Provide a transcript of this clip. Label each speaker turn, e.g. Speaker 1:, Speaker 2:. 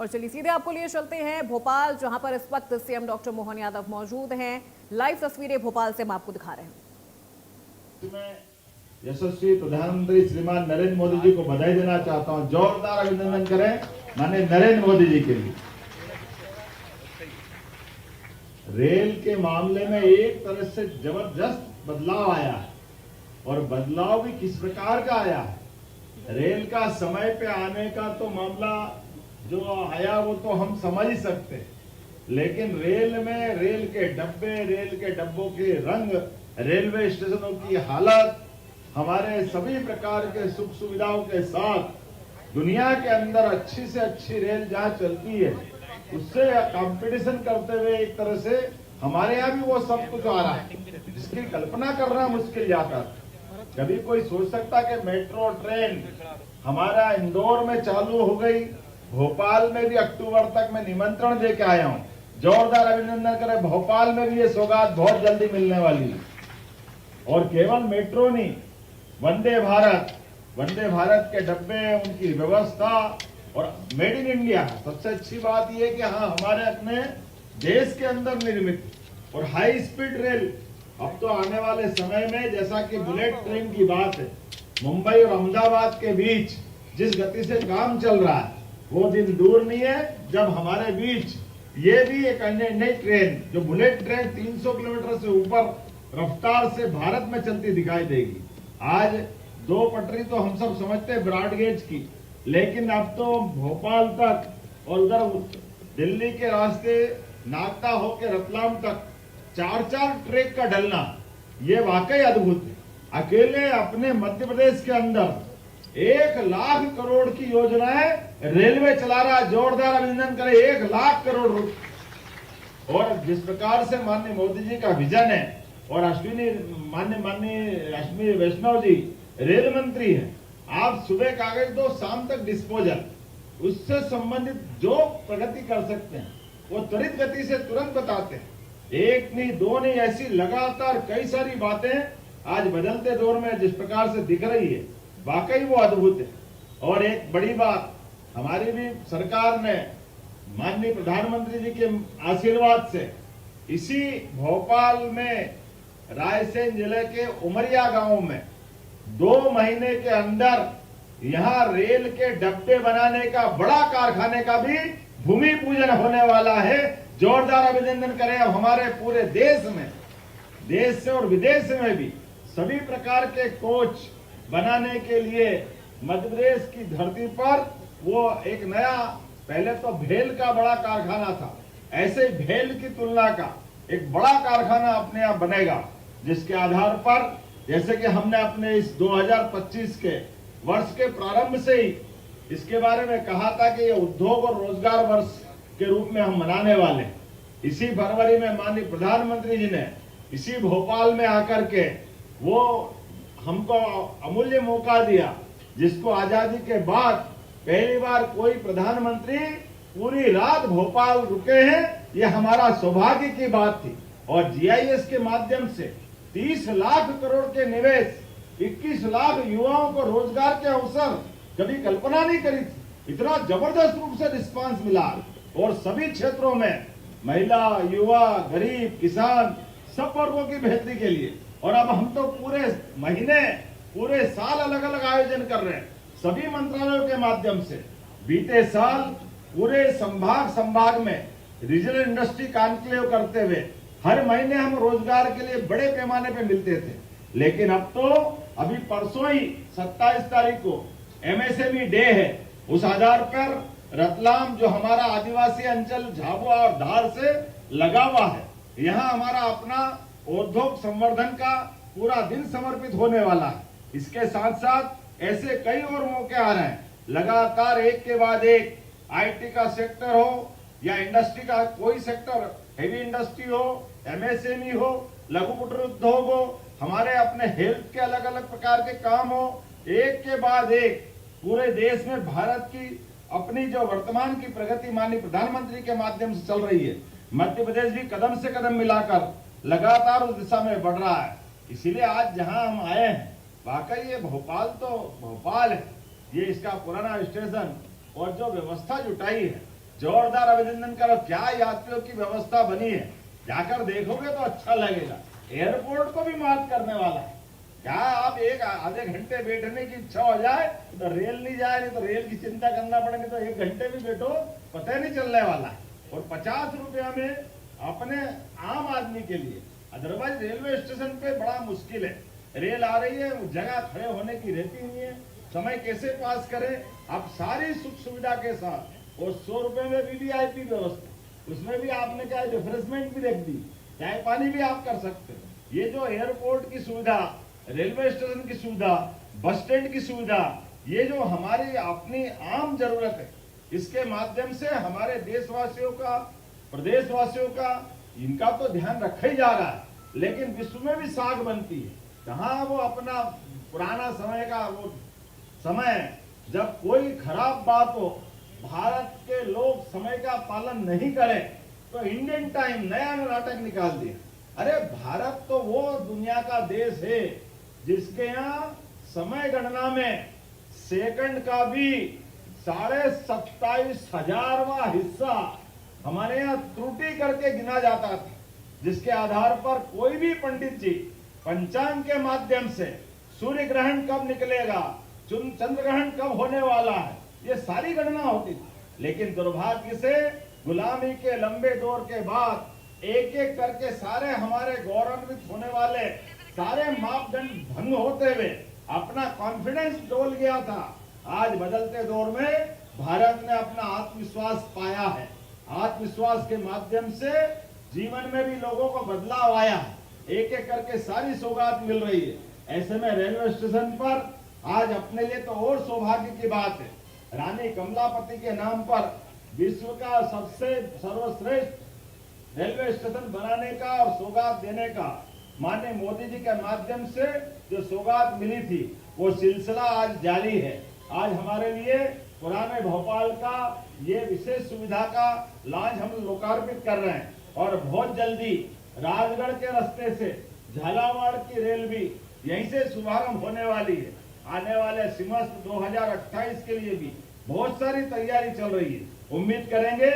Speaker 1: और चलिए सीधे आपको लिए चलते हैं भोपाल, जहां पर इस वक्त सीएम डॉक्टर मोहन यादव मौजूद हैं। लाइव तस्वीरें भोपाल से हम आपको दिखा रहे हैं।
Speaker 2: मैं यशस्वी प्रधानमंत्री श्रीमान नरेंद्र मोदी जी को बधाई देना चाहता हूं। जोरदार अभिनंदन करें माननीय नरेंद्र मोदी जी के लिए। रेल के मामले में एक तरह से जबरदस्त बदलाव आया है, और बदलाव भी किस प्रकार का आया है। रेल का समय पे आने का तो मामला जो आया वो तो हम समझ ही सकते हैं, लेकिन रेल में रेल के डब्बे, रेल के डब्बों के रंग, रेलवे स्टेशनों की हालत, हमारे सभी प्रकार के सुख सुविधाओं के साथ दुनिया के अंदर अच्छी से अच्छी रेल जहां चलती है उससे कंपटीशन करते हुए एक तरह से हमारे यहाँ भी वो सब कुछ आ रहा है जिसकी कल्पना करना मुश्किल जाता है। कभी कोई सोच सकता कि मेट्रो ट्रेन हमारा इंदौर में चालू हो गई, भोपाल में भी अक्टूबर तक मैं निमंत्रण दे के आया हूँ। जोरदार अभिनंदन करें, भोपाल में भी ये सौगात बहुत जल्दी मिलने वाली है। और केवल मेट्रो नहीं, वंदे भारत के डब्बे, उनकी व्यवस्था और मेड इन इंडिया। सबसे अच्छी बात यह है कि हाँ, हमारे अपने देश के अंदर निर्मित और हाई स्पीड रेल। अब तो आने वाले समय में जैसा कि बुलेट ट्रेन की बात है, मुंबई और अहमदाबाद के बीच जिस गति से काम चल रहा है वो दिन दूर नहीं है जब हमारे बीच ये भी एक नई ट्रेन, जो बुलेट ट्रेन 300 किलोमीटर से ऊपर रफ्तार से भारत में चलती दिखाई देगी। आज 2 पटरी तो हम सब समझते हैं ब्रॉड गेज की, लेकिन अब तो भोपाल तक और उधर दिल्ली के रास्ते नागदा होकर रतलाम तक 4-4 ट्रैक का ढलना, ये वाकई अद्भुत है। अकेले अपने मध्य प्रदेश के अंदर 1 लाख करोड़ की योजनाएं रेलवे चला रहा है। जोरदार अभिनंदन करें, 1 लाख करोड़ रुपए। और जिस प्रकार से माननीय मोदी जी का विजन है, और माननीय अश्विनी वैष्णव जी रेल मंत्री हैं, आप सुबह कागज दो, शाम तक डिस्पोजल, उससे संबंधित जो प्रगति कर सकते हैं वो त्वरित गति से तुरंत बताते हैं। 1 नहीं 2 नहीं, ऐसी लगातार कई सारी बातें आज बदलते दौर में जिस प्रकार से दिख रही है, वाकई वो अद्भुत है। और एक बड़ी बात, हमारी भी सरकार ने माननीय प्रधानमंत्री जी के आशीर्वाद से इसी भोपाल में रायसेन जिले के उमरिया गांव में 2 महीने के अंदर यहां रेल के डब्बे बनाने का बड़ा कारखाने का भी भूमि पूजन होने वाला है। जोरदार अभिनंदन करें। अब हमारे पूरे देश में, देश से और विदेश में भी सभी प्रकार के कोच बनाने के लिए मध्य प्रदेश की धरती पर वो एक नया, पहले तो भेल का बड़ा कारखाना था, ऐसे भेल की तुलना का एक बड़ा कारखाना अपने आप बनेगा, जिसके आधार पर जैसे कि हमने अपने इस 2025 के वर्ष के प्रारंभ से ही इसके बारे में कहा था कि ये उद्योग और रोजगार वर्ष के रूप में हम मनाने वाले। इसी फरवरी में माननीय प्रधानमंत्री जी ने इसी भोपाल में आकर के वो हमको अमूल्य मौका दिया, जिसको आजादी के बाद पहली बार कोई प्रधानमंत्री पूरी रात भोपाल रुके हैं। ये हमारा सौभाग्य की बात थी। और जीआईएस के माध्यम से 30 लाख करोड़ के निवेश, 21 लाख युवाओं को रोजगार के अवसर, कभी कल्पना नहीं करी थी। इतना जबरदस्त रूप से रिस्पांस मिला, और सभी क्षेत्रों में महिला, युवा, गरीब, किसान, सब वर्गों की बेहतरी के लिए। और अब हम तो पूरे महीने, पूरे साल अलग अलग आयोजन कर रहे हैं सभी मंत्रालयों के माध्यम से। बीते साल पूरे संभाग में रीजनल इंडस्ट्री कॉन्क्लेव करते हुए हर महीने हम रोजगार के लिए बड़े पैमाने पे मिलते थे, लेकिन अब तो अभी परसों ही 27 तारीख को एमएसएमई डे है। उस आधार पर रतलाम, जो हमारा आदिवासी अंचल झाबुआ और धार से लगा हुआ है, यहाँ हमारा अपना औद्योगिक संवर्धन का पूरा दिन समर्पित होने वाला है। इसके साथ साथ ऐसे कई और मौके आ रहे हैं, लगातार एक के बाद एक। आईटी का सेक्टर हो या इंडस्ट्री का कोई सेक्टर, हेवी इंडस्ट्री हो, एमएसएमई हो, लघु कुटीर उद्योग हो, हमारे अपने हेल्थ के अलग अलग प्रकार के काम हो, एक के बाद एक पूरे देश में भारत की अपनी जो वर्तमान की प्रगति माननीय प्रधानमंत्री के माध्यम से चल रही है। मध्य प्रदेश भी कदम से कदम मिलाकर लगातार उस दिशा में बढ़ रहा है। इसीलिए आज जहां हम आए हैं, वाकई ये भोपाल तो भोपाल है, ये इसका पुराना स्टेशन और जो व्यवस्था जुटाई है जोरदार अभिनंदन करो। क्या यात्रियों की व्यवस्था बनी है, जाकर देखोगे तो अच्छा लगेगा। एयरपोर्ट को भी मात करने वाला है। क्या आप एक आधे घंटे बैठने की इच्छा हो जाए तो रेल नहीं जाए, नहीं तो रेल की चिंता करना पड़ेगी, तो 1 घंटे भी बैठो पता ही नहीं चलने वाला है। और 50 रुपया में अपने आम आदमी के लिए, अदरवाइज रेलवे स्टेशन पे बड़ा मुश्किल है। रेल आ रही है, जगह खड़े होने की रहती नहीं है, समय कैसे पास करें। आप सारी सुख सुविधा के साथ, और 100 रुपए में वीवीआईपी व्यवस्था, उसमें भी आपने क्या रिफ्रेशमेंट भी रख दी, चाय पानी भी आप कर सकते हो। ये जो एयरपोर्ट की सुविधा, रेलवे स्टेशन की सुविधा, बस स्टैंड की सुविधा, ये जो हमारी अपनी आम जरूरत है, इसके माध्यम से हमारे देशवासियों का, प्रदेशवासियों का, इनका तो ध्यान रखा ही जा रहा है, लेकिन विश्व में भी साख बनती है। जहां वो अपना पुराना समय का वो समय, जब कोई खराब बात हो, भारत के लोग समय का पालन नहीं करें, तो इंडियन टाइम नया नाटक निकाल दिया। अरे भारत तो वो दुनिया का देश है जिसके यहाँ समय गणना में सेकंड का भी 27,500वां हिस्सा हमारे यहाँ त्रुटि करके गिना जाता था, जिसके आधार पर कोई भी पंडित जी पंचांग के माध्यम से सूर्य ग्रहण कब निकलेगा, चंद्र ग्रहण कब होने वाला है, ये सारी गणना होती थी। लेकिन दुर्भाग्य से गुलामी के लंबे दौर के बाद एक एक करके सारे हमारे गौरवान्वित होने वाले सारे मापदंड भंग होते हुए अपना कॉन्फिडेंस डोल गया था। आज बदलते दौर में भारत ने अपना आत्मविश्वास पाया है। आत्मविश्वास के माध्यम से जीवन में भी लोगों को बदलाव आया है, एक एक करके सारी सौगात मिल रही है। ऐसे में रेलवे स्टेशन पर आज अपने लिए तो और सौभाग्य की बात है, रानी कमलापति के नाम पर विश्व का सबसे सर्वश्रेष्ठ रेलवे स्टेशन बनाने का और सौगात देने का माननीय मोदी जी के माध्यम से जो सौगात मिली थी, वो सिलसिला आज जारी है। आज हमारे लिए पुराने भोपाल का ये विशेष सुविधा का लॉन्च हम लोकार्पित कर रहे हैं, और बहुत जल्दी राजगढ़ के रास्ते से झालावाड़ की रेल भी यहीं से शुभारंभ होने वाली है। आने वाले सिमस्त्र 2028 के लिए भी बहुत सारी तैयारी चल रही है। उम्मीद करेंगे